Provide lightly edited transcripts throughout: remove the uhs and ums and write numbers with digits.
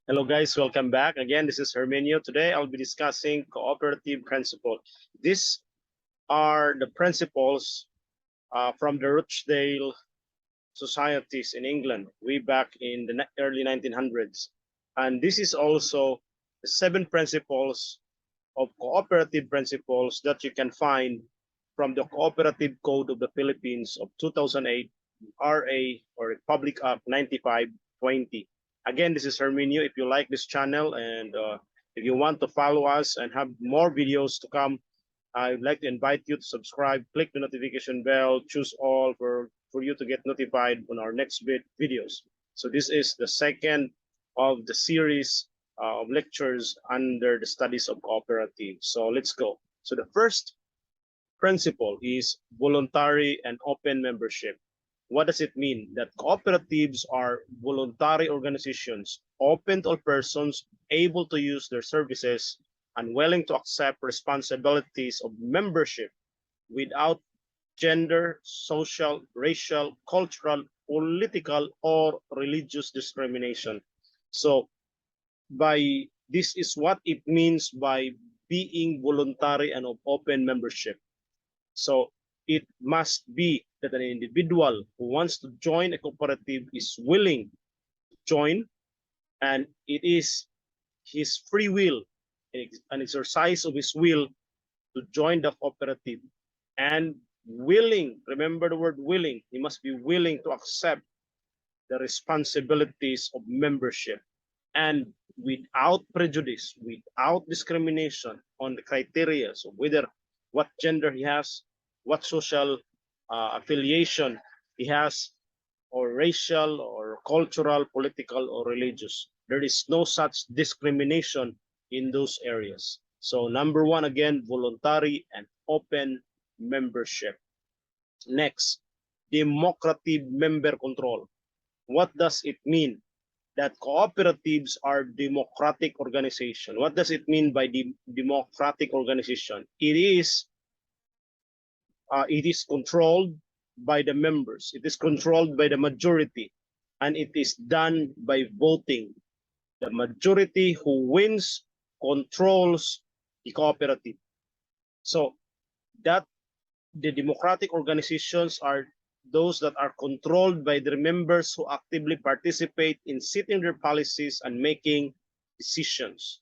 Hello guys, welcome back. Again, this is Herminio. Today I'll be discussing cooperative principle. These are the principles from the Rochdale societies in England way back in the early 1900s. And this is also the 7 principles of cooperative principles that you can find from the Cooperative Code of the Philippines of 2008, RA or Republic Act 9520. Again, this is Herminio. If you like this channel and if you want to follow us and have more videos to come, I'd like to invite you to subscribe, click the notification bell, choose all for you to get notified on our next videos. So this is the second of the series of lectures under the studies of cooperative. So let's go. So the first principle is voluntary and open membership. What does it mean? That cooperatives are voluntary organizations open to all persons able to use their services and willing to accept responsibilities of membership without gender, social, racial, cultural, political, or religious discrimination. So by this is what it means by being voluntary and of open membership. So it must be that an individual who wants to join a cooperative is willing to join, and it is his free will, an exercise of his will to join the cooperative, and willing, remember the word willing, he must be willing to accept the responsibilities of membership, and without prejudice, without discrimination on the criteria, so whether what gender he has, what social affiliation he has, or racial or cultural, political, or religious. There is no such discrimination in those areas. So number one, again, voluntary and open membership. Next, democratic member control. What does it mean? That cooperatives are democratic organization. What does it mean by democratic organization? It is controlled by the members. It is controlled by the majority, and it is done by voting. The majority who wins controls the cooperative. So that the democratic organizations are those that are controlled by their members who actively participate in setting their policies and making decisions.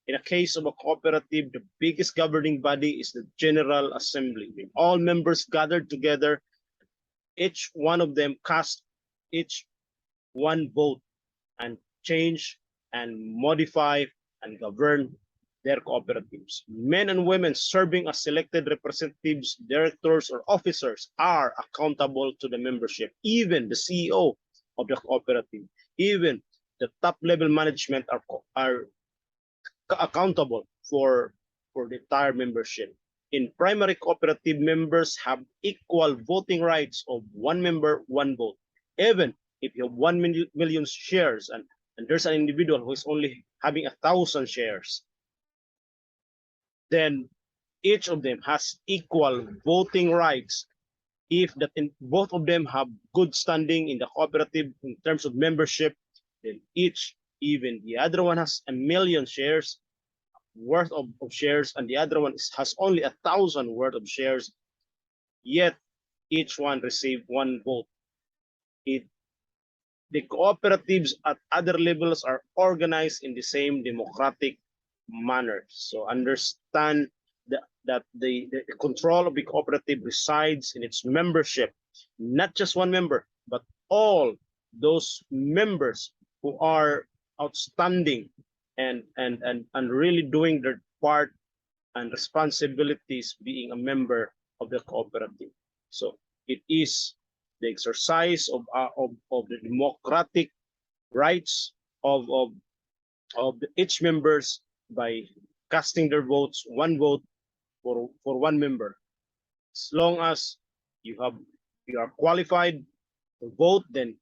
In a case of a cooperative, the biggest governing body is the General Assembly. When all members gathered together, each one of them cast each one vote and change and modify and govern their cooperatives. Men and women serving as selected representatives, directors, or officers are accountable to the membership. Even the CEO of the cooperative, even the top level management are accountable for the entire membership. In primary cooperative, members have equal voting rights of one member, one vote. Even if you have 1 million shares and there's an individual who is only having 1,000 shares, then each of them has equal voting rights. If that both of them have good standing in the cooperative in terms of membership, then each, even the other one has 1 million shares worth of shares and the other one has only 1,000 worth of shares, yet each one received one vote. The cooperatives at other levels are organized in the same democratic manner. So understand that the control of the cooperative resides in its membership, not just one member, but all those members who are outstanding and really doing their part and responsibilities being a member of the cooperative. So it is the exercise of the democratic rights of each members by casting their votes, one vote for one member. As long as you are qualified to vote, then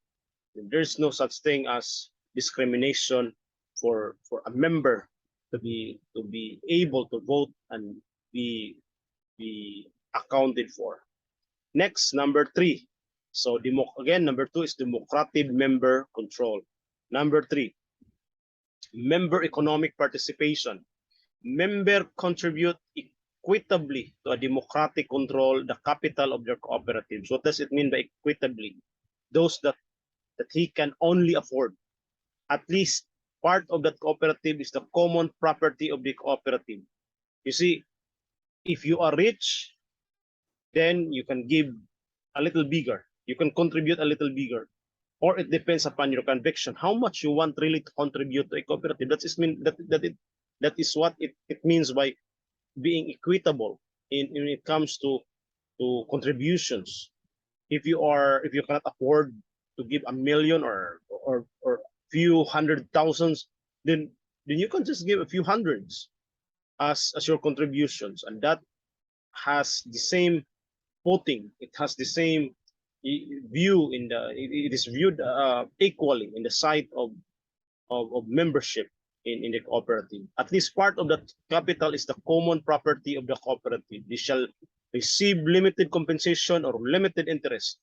there's no such thing as discrimination for a member to be able to vote and be accounted for. Next, number 3. So again, number 2 is democratic member control. Number 3, Member economic participation. Member contribute equitably to a democratic control the capital of their cooperatives. What does it mean by equitably? Those that he can only afford. At least part of that cooperative is the common property of the cooperative. You see, if you are rich, then you can give a little bigger. You can contribute a little bigger. Or it depends upon your conviction. How much you want really to contribute to a cooperative. That is what it means by being equitable when it comes to contributions. If you cannot afford to give 1,000,000 or few hundred thousands, then you can just give a few hundreds as your contributions, and that has the same footing. It has the same view it is viewed equally in the sight of membership in the cooperative. At least part of that capital is the common property of the cooperative. They shall receive limited compensation or limited interest,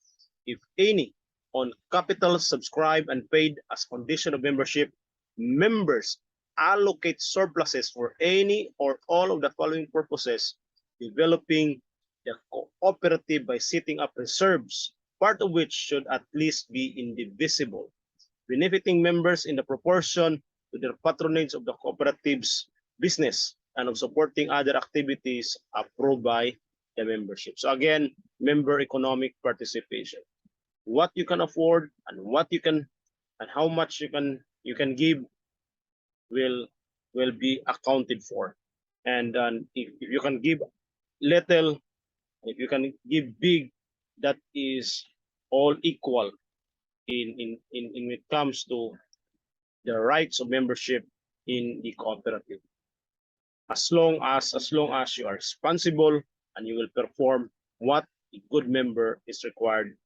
if any, on capital subscribed and paid as condition of membership. Members allocate surpluses for any or all of the following purposes: developing the cooperative by setting up reserves, part of which should at least be indivisible, benefiting members in the proportion to their patronage of the cooperative's business, and of supporting other activities approved by the membership. So again, member economic participation. What you can afford and what you can and how much you can give will be accounted for. And if you can give little, if you can give big, that is all equal in when it comes to the rights of membership in the cooperative. As long as you are responsible and you will perform what a good member is required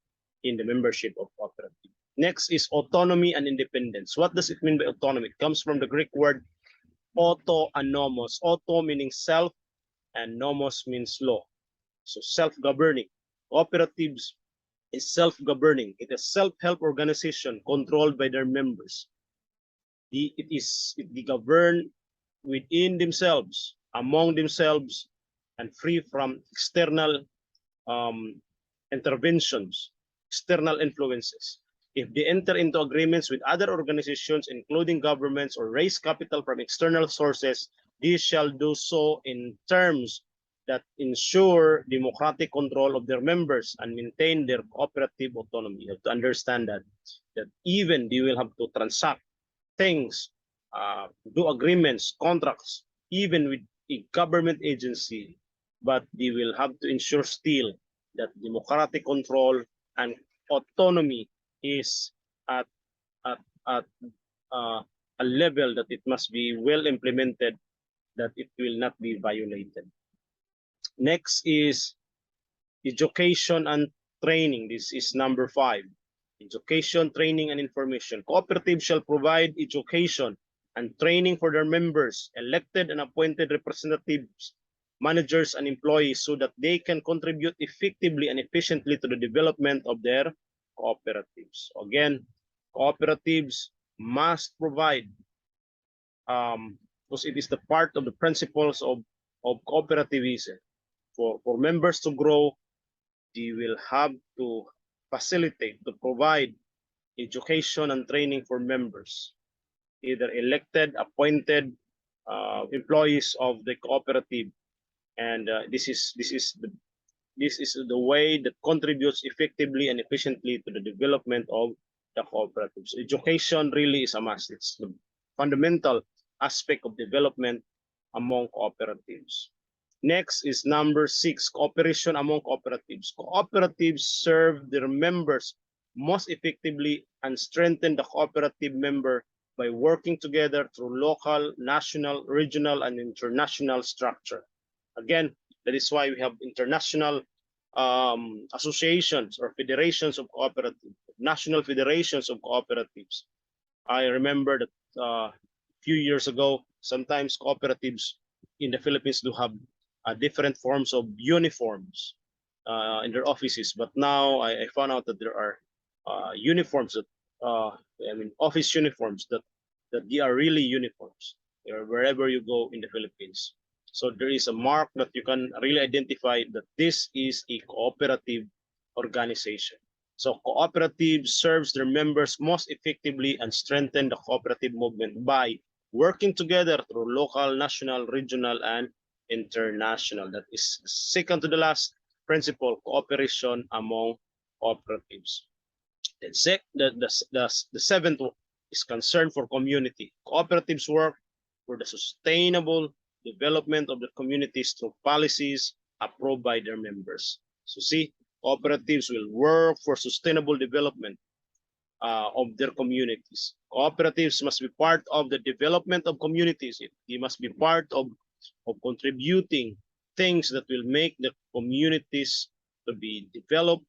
in the membership of cooperative. Next is autonomy and independence. What does it mean by autonomy? It comes from the Greek word auto and nomos. Auto meaning self and nomos means law. So self-governing. Cooperatives is self-governing. It is self-help organization controlled by their members. They govern within themselves, among themselves, and free from external interventions, external influences. If they enter into agreements with other organizations, including governments, or raise capital from external sources, they shall do so in terms that ensure democratic control of their members and maintain their cooperative autonomy. You have to understand that even they will have to transact things, do agreements, contracts, even with a government agency, but they will have to ensure still that democratic control and autonomy is at a level that it must be well implemented, that it will not be violated. Next is education and training. This is number 5. Education, training, and information. Cooperatives shall provide education and training for their members, elected and appointed representatives, managers, and employees, so that they can contribute effectively and efficiently to the development of their cooperatives. Again, cooperatives must provide, because it is the part of the principles of cooperativism. For members to grow, they will have to facilitate, to provide education and training for members, either elected, appointed employees of the cooperative, and this is the way that contributes effectively and efficiently to the development of the cooperatives. Education really is a must. It's the fundamental aspect of development among cooperatives. Next is number 6, cooperation among cooperatives. Cooperatives serve their members most effectively and strengthen the cooperative member by working together through local, national, regional, and international structure. Again, that is why we have international associations or federations of cooperatives, national federations of cooperatives. I remember that a few years ago, sometimes cooperatives in the Philippines do have different forms of uniforms in their offices, but now I found out that there are uniforms that office uniforms that that they are really uniforms wherever you go in the Philippines. So there is a mark that you can really identify that this is a cooperative organization. So cooperative serves their members most effectively and strengthen the cooperative movement by working together through local, national, regional, and international. That is second to the last principle, cooperation among cooperatives. The seventh is concern for community. Cooperatives work for the sustainable development of the communities through policies approved by their members. So see, cooperatives will work for sustainable development of their communities. Cooperatives must be part of the development of communities. They must be part of contributing things that will make the communities to be developed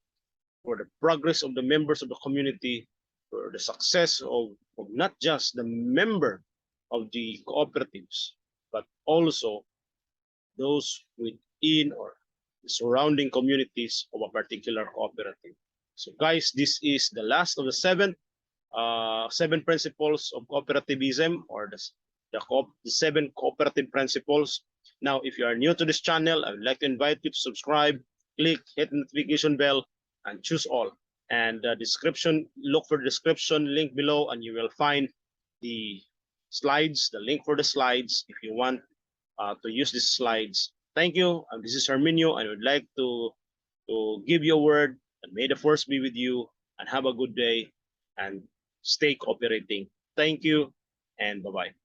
for the progress of the members of the community, for the success of not just the member of the cooperatives, but also those within or the surrounding communities of a particular cooperative. So guys, this is the last of the seven principles of cooperativism, or the seven cooperative principles. Now, if you are new to this channel, I would like to invite you to subscribe, hit the notification bell, and choose all. And the description, look for the description link below, and you will find the slides, the link for the slides if you want to use these slides. Thank you. This is Herminio, and I would like to give you a word, and may the force be with you, and have a good day, and stay cooperating. Thank you, and bye-bye.